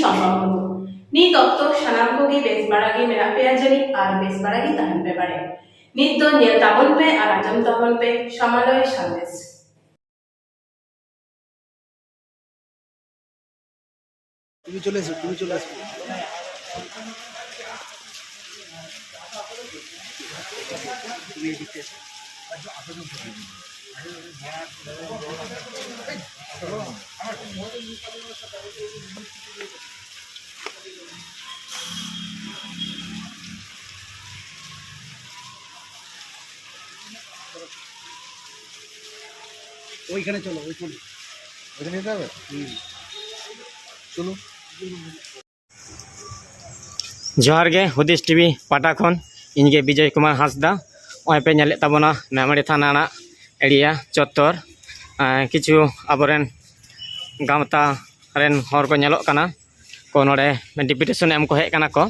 সম্ভব নিত অক্ত সানাম কোগে বেশ বাড়াগে মেরা পেয়া জানি আর বেশ বাড়াগে তাহান পে বাড়ে নিত দো নিয়ে তাবন পে আর আজম তাবন পে সমালয় সন্দেশ তুমি চলে এসো তুমি এদিকে এসো। ওইখানে চলো ওইখানে যেতে হবে। চলো जोहार गे हुदिस टीवी पाटा खन इनगे विजय कुमार हांसदा ओय पे नेले ताबोना मेमोरी थाना एरिया चत्तर किछु आबोरेन गामता रेन हर को नेलोक काना को नोडे डिपुटेशन एम को हेज काना को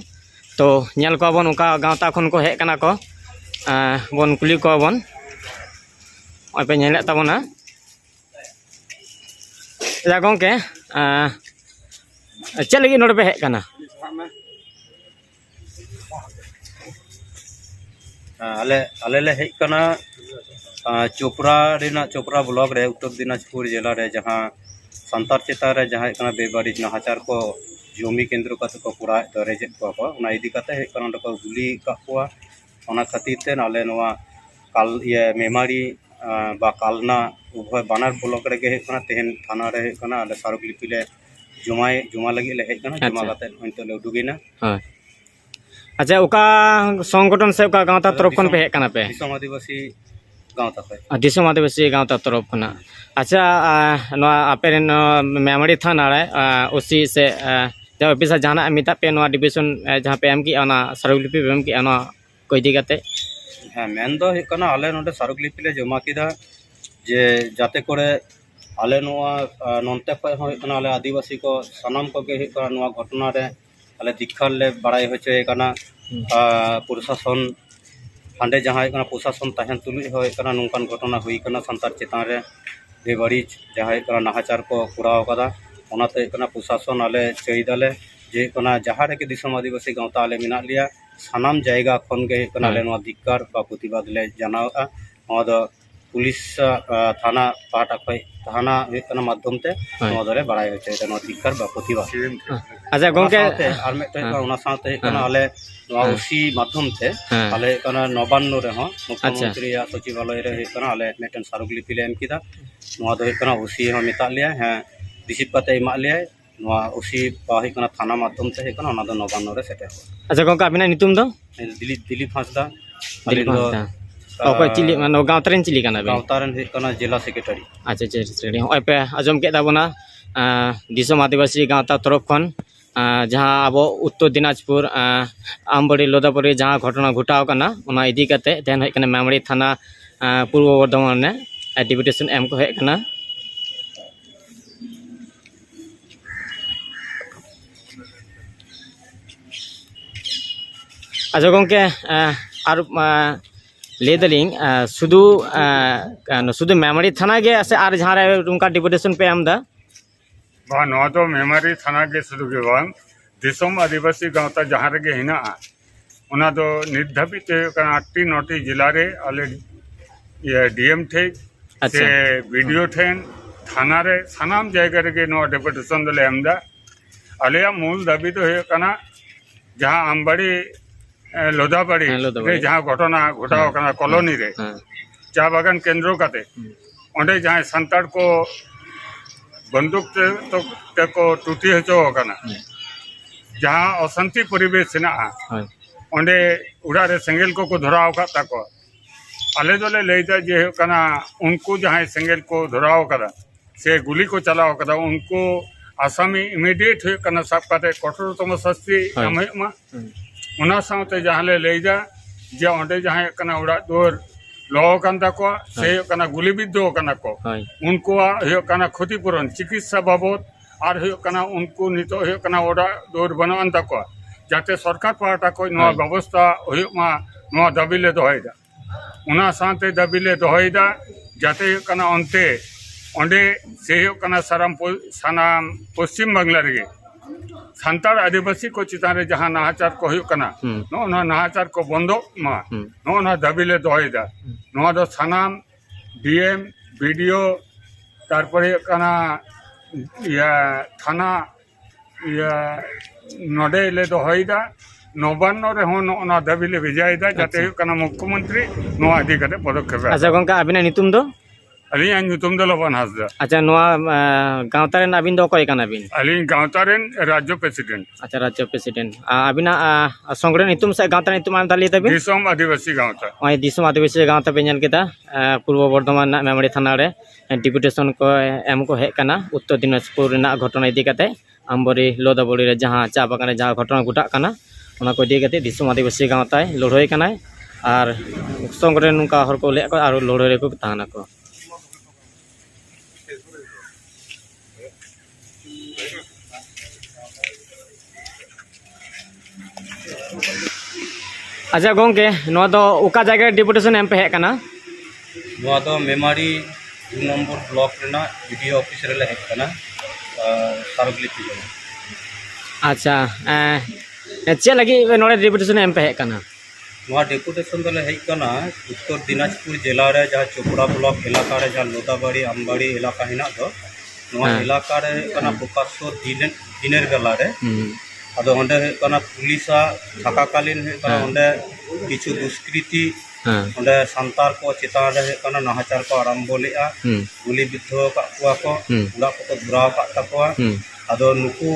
तो नेल को बन उनका गावता खन को हेज काना को बन कुली को बन ओय पे नेले ताबोना या गंके चल लगी नोडे पे हेज काना आले ले हेज कना चोपड़ा ब्लॉक रे उत्तर दिनाजपुर जिला रे जहाँ संतार चेतान रे जहाँ कना बेबारिज नाहाचार को जमी केंद्र कते को पूरा दरेजेत को ओना इदी कते हेज कना को गुली का कोआ ओना खातिर ते आले नोआ काल ये मेमारी बा कालना उभय बानार ब्लॉक रे के हेज कना तेहन थाना रे हेज कना आले सारुकलिपि ले जुमा लगी ले हेज कना जुमा कते होइतो ले उडुगिना। अच्छा उका संगठन से उका गांवता तरफ खन पे हेज काना पे दिसम आदिवासी गांवता पे दिसम आदिवासी गांवता तरफ खना। अच्छा नोआ आपे रेन मेमोरी थाना रे ओसी से जब ऑफिस जहाना मिता पे नोआ डिविजन जहां पे एम की ओना सारुकलिपि एम की ओना को इदी कते हाँ मेन दो हेज कना आले नोडे सारुकलिपि ले जमा किदा जे जाते करे आले नोआ नोनते खय हो हेज कना आले आदिवासी को सनाम को के हेज कना नोआ घटना रे आले दिखार ले बड़ाई होचे कना प्रशासन हांडे जहाँ हेज कना प्रशासन तहन तुलुज हो हेज कना नोंकान घटना हुई कना संतार चेतान रे बेबारिज जहाँ हेज कना नाहाचार को कुराव कदा ओनाते हेज कना प्रशासन आले चईदाले जे कना जहाँ रे के दिसम आदिवासी गांवता आले मिना लिया सानाम जायगा खन के हेज कना आले नोआ धिक्कार बा प्रतिबाद ले जनावा नोआ दो पुलिस थाना पाटा खय थाना हेज कना माध्यम ते नोआ दरे बड़ाई होचे नोआ धिक्कार बा प्रतिबाद। अच्छा गंके आर मेटे ओना साथे हेज कना आले नोआ उसी माध्यम ते आले हेज कना नवान्न रे हो मुख्यमंत्री या सचिवालय रे हेज कना आले मेटन सारुकलिपि ले एम किदा नोआ दो हेज कना उसी हो मिता लिया है रिसीव कते एमा लिया नोआ उसी बा हेज कना थाना माध्यम ते हेज कना ओना दो नवान्न रे सेटे। अच्छा गंका अबिना नितुम दो दिलीप हांसदा ओके चिली मानो गांवतरेन चिली काना बे गांवतारन हेज कना जिला सेक्रेटरी। अच्छा सेक्रेटरी ओय पे आजम के दाबोना दिसम आदिवासी गांवता तरफ खन जहाँ अब उत्तर दिनाजपुर आमबड़ी लोदाबड़ी जहाँ घटना घटाव कना ओना इदी कते तेन हेज कना मेमोरी थाना पूर्व बर्धमान ने डिपुटेशन एम को हेज कना। अच्छा गंके और ले दलिंग शुधु शुधु मेमोरी थाना गे से और जहाँ रे उनका डिपुटेशन पे एम दा नवा तो मेमोरी थाना के शुरू के बांग दिसम आदिवासी गांवता जहाँ रे हिना उना दो निर्धापित आठटी नौटी जिला रे आले ये डीएम थे से वीडियो ठेन थाना रे सानाम जायगा रे नो डिपुटेशन दले एमदा आले मूल दाबी तो है कना जहाँ आमबाड़ी लोदाबाड़ी जहाँ घटना घटाव कना कॉलोनी रे चा बागान केंद्र काते ओंडे जहाँ संताड़ को बंदूक ते को टूटी हचो कना जहाँ अशांति परिवेश हेना ओंडे उड़ा रे सेंगेल को धराव का ताको आले दोले लेदा जे कना उनको जहाँ सेंगेल को धराव कदा से गुली को चलाव कदा उनको आसामी इमीडिएट हो कना सब काते कठोरतम शास्ति एमा उना साथे जहाँ ले लेदा जे ओंडे जहाँ कना उड़ा दोर लो कान ताको से कना गुलीबिद्ध कना को उनको हो कना क्षतिपूरण चिकित्सा बाबद और हो कना उनको नितो हो कना ओड़ा दोर बनान ताको जाते सरकार पाटा को नो व्यवस्था हो मा नो दाबी ले दोहैदा उना साथे दाबी ले दोहैदा जाते कना अंते ओंडे से हो कना सानाम पश्चिम बांग्ला रे सान्ताड़ आदिवासी को चितान रे जहां नाहाचार को हुयुग कना नो नाहाचार को बंदो मा नो दाबी ले दोहयदा नो दो सानाम डीएम वीडियो तारपरे कना या थाना या नोडे ले दोहयदा नवान्न रे हों नो दाबी ले भेजायदा जाते हुयुग कना मुख्यमंत्री नो आदि कते पदक्षेप अच्छा गंका अबिना नितुम दो अलियान ᱧᱩᱛᱩᱢ ᱫᱚ ᱞᱚᱵᱟᱱ ᱦᱟᱸᱥᱫᱟ अच्छा नोआ गाँवता रेन अबिन दो अकय काना बिन अलिन गाँवता रेन राज्य प्रेसिडेंट अच्छा राज्य प्रेसिडेंट अबिना संगरे नितुम से गाँवता नितुम आम दाली तबिन दिसोम आदिवासी गाँवता ओय दिसुम आदिवासी गाँवता पे नेल केदा पूर्व बर्धमान मेमोरी थाना रे डिपुटेशन को एम को हेज कना उत्तर दिनाजपुर रेना घटना इदी कते आमबरी लोदाबड़ी रे जहां चा बागान रे जहां घटना घटाक कना ओना को इदी कते दिसुम आदिवासी गाँवता लड़ाई कनाय और संगरे नुका हर को ले को और लड़ाई रे को ताना को अच्छा गोंके नोआ दो उका जगह डिपुटेशन एम पे हेज कना नोआ दो मेमारी 2 नंबर ब्लॉक रेना वीडियो ऑफिस रे ले हेज कना सारगलिपि जन अच्छा चे लगी नोड़े डिपुटेशन एम पे हेज कना नोआ डेपुटेशन दले हेज कना उत्तर दिनाजपुर जिला रे जहां चोपड़ा ब्लॉक इलाका रे जहां लोदाबाड़ी आमबाड़ी इलाका हिना दो नोआ इलाका रे कना प्रकाशो दिनेर बेला रे अदो ओंडे कना पुलिसा थाकाकालीन कना ओंडे किछु दुष्कृति ओंडे संतार को चितान रे कना नाहाचार को आरंभ लेआ गुली बिद्धो का कुआ को उड़ा को धुराव का तकवा अदो नुकु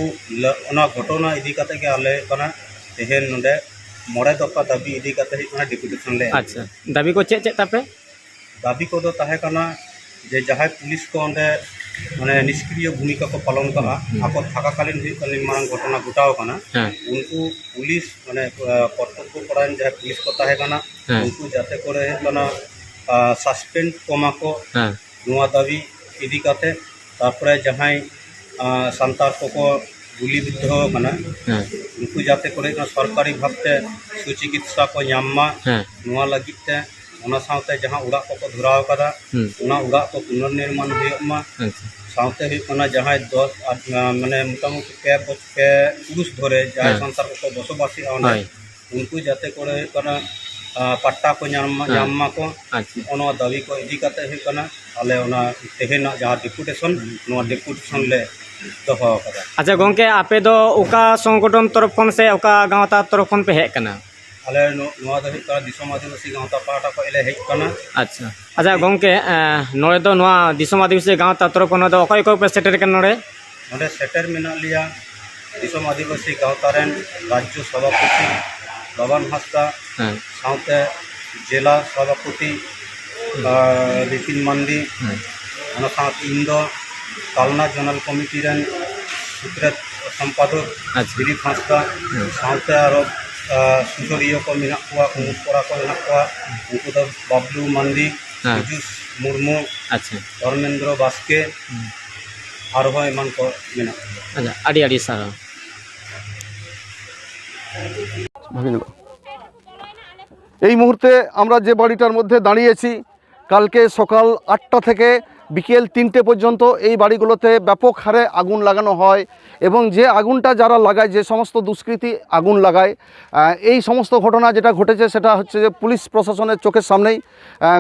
ओना घटना इदी कते के आले कना तेहेन ओंडे मोड़े दफा दाबी इदी कते कना डिपुटेशन ले अच्छा दाबी को चे तापे दाबी को दो ताहे कना जे जहां पुलिस को ओंडे माने निष्क्रिय भूमिका को पालन करा आको थाकाकालीन मारंग घटना घटाव कना उनको पुलिस माने कर्तव्य परायण जहां पुलिस को ताहे कना उनको जाते करे कना सस्पेंड कोमा को नुआ दाबी इदी काते तारपरे जहां संतार को गुली बिद्ध कना उनको जाते करे सरकारी भावते सुचिकित्सा को न्यामा नुआ लगिते ओना साउते जहां उड़ा को धुराव कदा ओना उड़ा को पुनर्निर्माण हुयमा साउते हुयना जहां 10 माने मोटामुटी पे पुरुष धरे जहां संसार को बसोबासी ओना उनको जाते करे कना पट्टा को न्यामा को ओना दाबी को इदी काते हुयना आले ओना तेहेना जहां डिपुटेशन नो डिपुटेशन ले दफा कदा अच्छा गोंके आपे दो उका संगठन तरफ खन से उका गाँवता तरफ खन पे हेज कना आले नोआ दो हुयका दिसोम आदिवासी गाँवता पाटा को एले हेज कना अच्छा अच्छा गोंके नोड़े दो नोआ दिसोम आदिवासी गाँवता तरफ खन दो अकय को पे सेटर कन नोड़े नोडे सेटर मेना लिया दिसोम आदिवासी गाँवता रेन राज्य सभापति लबन हांसदा साउते जिला सभापति विपिन मांडी ओना साउते इंदो कालना जनरल कमिटी रेन सुत्रेत संपादक दिलीप हांसदा साउते आरो सुसरियो को मेना कुआ मुखपरा को मेना कुआ उनको दो बबलू मांडी जुस मुर्मू अच्छा धर्मेंद्र बास्के आरो एमान को मेना अच्छा आड़ी आड़ी सारा এই মুহূর্তে আমরা যে বাড়িটার মধ্যে দাঁড়িয়েছি কালকে সকাল 8টা থেকে বিকেল 3টে পর্যন্ত এই বাড়িগুলোতে ব্যাপক হারে আগুন লাগানো হয় এবং যে আগুনটা যারা লাগায় যে সমস্ত দুষ্কৃতী আগুন লাগায় এই সমস্ত ঘটনা যেটা ঘটেছে সেটা হচ্ছে যে পুলিশ প্রশাসনের চোখের সামনেই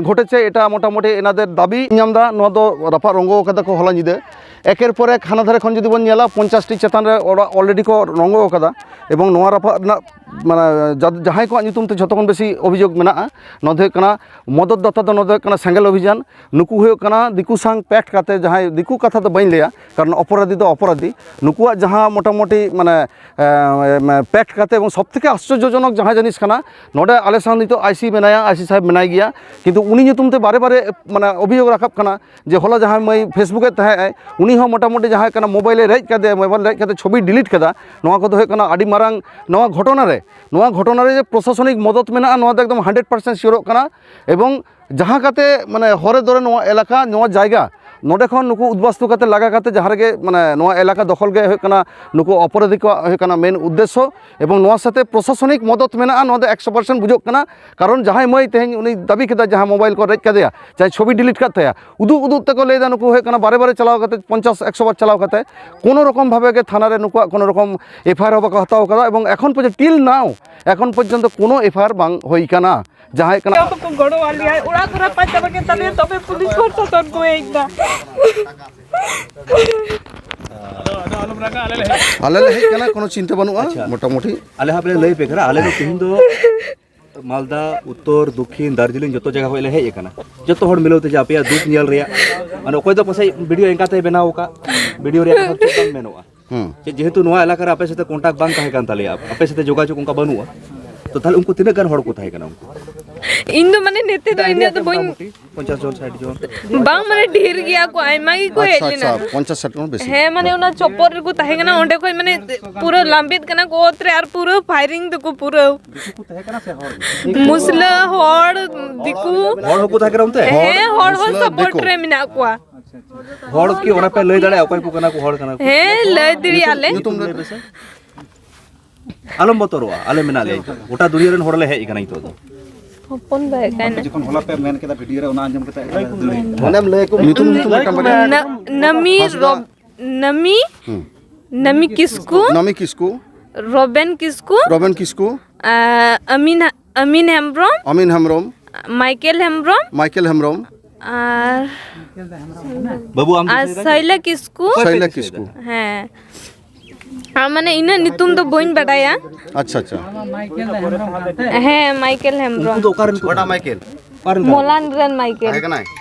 ঘটেছে এটা মোটামুটি এনাদের দাবি আমরা নদ রাফা রঙ্গ কাদা কো হলা নিদে একের পর এক হানাধারে খন যদি বন নেলা 50টি চেতানরে ওরা অলরেডি কো রঙ্গ কাদা এবং নোয়া রাফা মানে যাহাই কো নিতুমতে যতক্ষণ বেশি অভিযোগ মেনা নদে কানা মদতদাতা দ নদে কানা সেঙ্গেল অভিযান নুকু হয়ে কানা দিকু সাং প্যাক্ট কাতে যাহাই দিকু কথা তো বাই লিয়া কারণ অপরাধী তো অপরাধী নুকুয়া যাহা মোটামুটি মানে প্যাক্ট কাতে এবং সবথেকে আশ্চর্যজনক যাহা জিনিস কানা নডে আলে সাউনি তো আইসি মেনায়া আইসি সাহেব মেনাই গিয়া কিন্তু উনি নিতুমতে বারে বারে মানে অভিযোগ রাখাব কানা যে হলা যাহা মই ফেসবুকে তাহে উনি হ মোটামুটি যাহা কানা মোবাইলে রেজ কাদে মোবাইল রেজ কাদে ছবি ডিলিট কাদা নোয়া কত হয়ে কানা আডি মারাং নোয়া ঘটনারে যে প্রশাসনিক মদত মেনা নোয়া একদম 100% শিওর কানা এবং जहाँ काते माने हरे दरे नवा एलाका नवा जायगा ᱱᱚᱰᱮ ᱠᱷᱚᱱ ᱱᱩᱠᱩ ᱩᱫᱵᱟᱥᱛᱩ ᱠᱟᱛᱮ ᱞᱟᱜᱟ ᱠᱟᱛᱮ ᱡᱟᱦᱟᱸ ᱨᱮᱜᱮ ᱢᱟᱱᱮ ᱱᱚᱣᱟ ᱮᱞᱟᱠᱟ ᱫᱚᱠᱷᱚᱞ ᱜᱮ ᱦᱩᱭᱩᱜ ᱠᱟᱱᱟ ᱱᱩᱠᱩ ᱚᱯᱚᱨᱟধᱤ ᱠᱚᱣᱟᱜ ᱦᱩᱭᱩᱜ ᱠᱟᱱᱟ ᱢᱮᱱ ᱩᱫᱽᱫᱮᱥᱥᱚ এবং ᱱᱚᱣᱟ ᱥᱟᱛᱮ প্রশাসনিক মদত মেনাᱜᱼᱟ ᱱᱚᱣᱟ ᱫᱚ 100% বুঝᱚᱜ ᱠᱟᱱᱟ কারণ জাহাᱸᱭ ᱢᱟᱹᱭ ᱛᱮᱦᱮᱧ ᱩᱱᱤ ᱫᱟᱵᱤ ᱠᱮᱫᱟ ᱡᱟᱦᱟᱸ ᱢᱳᱵᱟᱭᱤᱞ ᱠᱚ ᱨᱮᱡ ᱠᱟᱫᱮᱭᱟ ᱪᱟᱦᱮ ᱪᱷᱚᱵি ᱰᱤᱞᱤᱴ ᱠᱟᱜ ᱛᱟᱭᱟ উদুগ ᱛᱮᱠᱚ ᱞᱟᱹᱭᱫᱟ ᱱᱩᱠᱩ ᱦᱩᱭᱩᱜ ᱠᱟᱱᱟ ᱵᱟরে ᱵᱟরে ᱪᱟᱞᱟᱣ ᱠᱟᱛᱮ 50-100 বার চালাও কাতে কোনো রকম ভাবে গে থানারে নুকুয়াক কোনো রকম এফআইআর হবা হাতাও কাদা এবং এখন পর্যন্ত টিল নাও এখন পর্যন্ত কোনো এফআইআর বাং হই কানা জাহাঁই কানা को गड़ो वाली है उड़ा करा पाचा के तले तबे पुलिस को तो को एकदा আলে হেই কানা কোনো চিন্তা বানুয়া মোটামুটি आले हापले लई पे करा आले तो तिहिन दो मालदा उत्तर दक्षिण दार्जिलिंग जो जगह होले हेज कना जो हर मिलौते जे आपे दुख नियल रिया माने कोई तो पसै वीडियो एंकाते बनाव का वीडियो रे सब मेनोआ जेहेतु नोआ इलाका रे आपे साथे कांटेक्ट बांग काहे कान ताले आपे साथे जोगाजोग उनका बनुआ तो ताले उनको तिने गान हड़ को थाय कना उनको इन दो माने नेते दो इन तो बोइन 50 जन 60 जन बांग माने ढेर गया को आइमा की को আচ্ছা हेलिना আচ্ছা 50-60 জন বেশি है माने उना चोपर को ताहे कना ओंडे कोई माने पूरा लांबित कना कोत्रे यार पूरा फायरिंग तो को पूरा मुसला हड़ दिकु हड़ को थाय करा उनते है हड़ हो सपोर्ट रे मिना को हड़ की ओना पे लई दाड़े अकय को कना को हड़ कना है ले दिरी आले आलम बतरवा आले मेना ले गोटा दुनिया रेन हड़ले हेज कना तो अपन बे काना जखन होला पे मेन केदा वीडियो रे ओना अंजम कते মানেম লে কো নিতুম মিটাম বাগে नमी नमी नमी किसको নামি কিসকু रोबेन किसको রবেন কিসকু अमीन अमीन हेम्ब्रम আমিন হেমরম माइकेल हेम्ब्रम মাইকেল হেমরম और बाबू आम शैला किसको শৈলা কিসকু हैं माने इना नितुम तो बोइन बटाया আচ্ছা আচ্ছা है माइकेल हेम्ब्रम तो कारण ওটা মাইকেল मोलान रन माइकेल কাহে কানায়